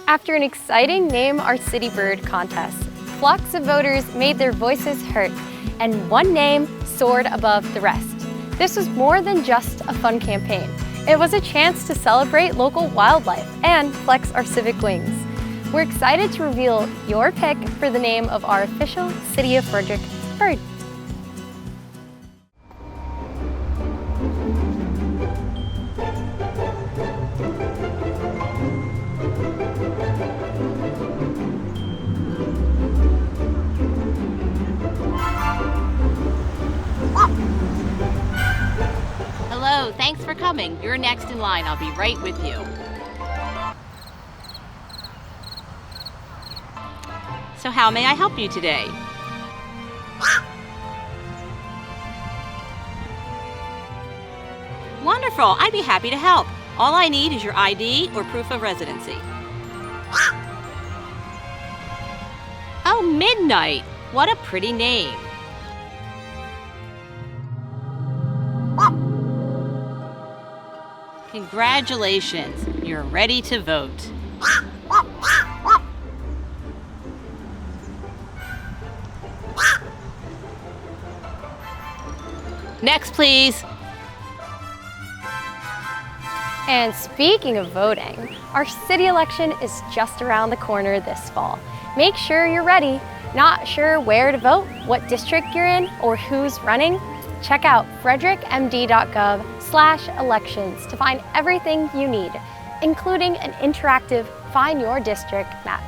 After an exciting Name Our City Bird contest, flocks of voters made their voices heard, and one name soared above the rest. This was more than just a fun campaign. It was a chance to celebrate local wildlife and flex our civic wings. We're excited to reveal your pick for the name of our official City of Frederick bird. Hello, thanks for coming. You're next in line. I'll be right with you. So how may I help you today? Wonderful, I'd be happy to help. All I need is your ID or proof of residency. Oh, Midnight! What a pretty name. Congratulations, you're ready to vote. Next, please. And speaking of voting, our city election is just around the corner this fall. Make sure you're ready. Not sure where to vote, what district you're in, or who's running? Check out frederickmd.gov/elections to find everything you need, including an interactive Find Your District map.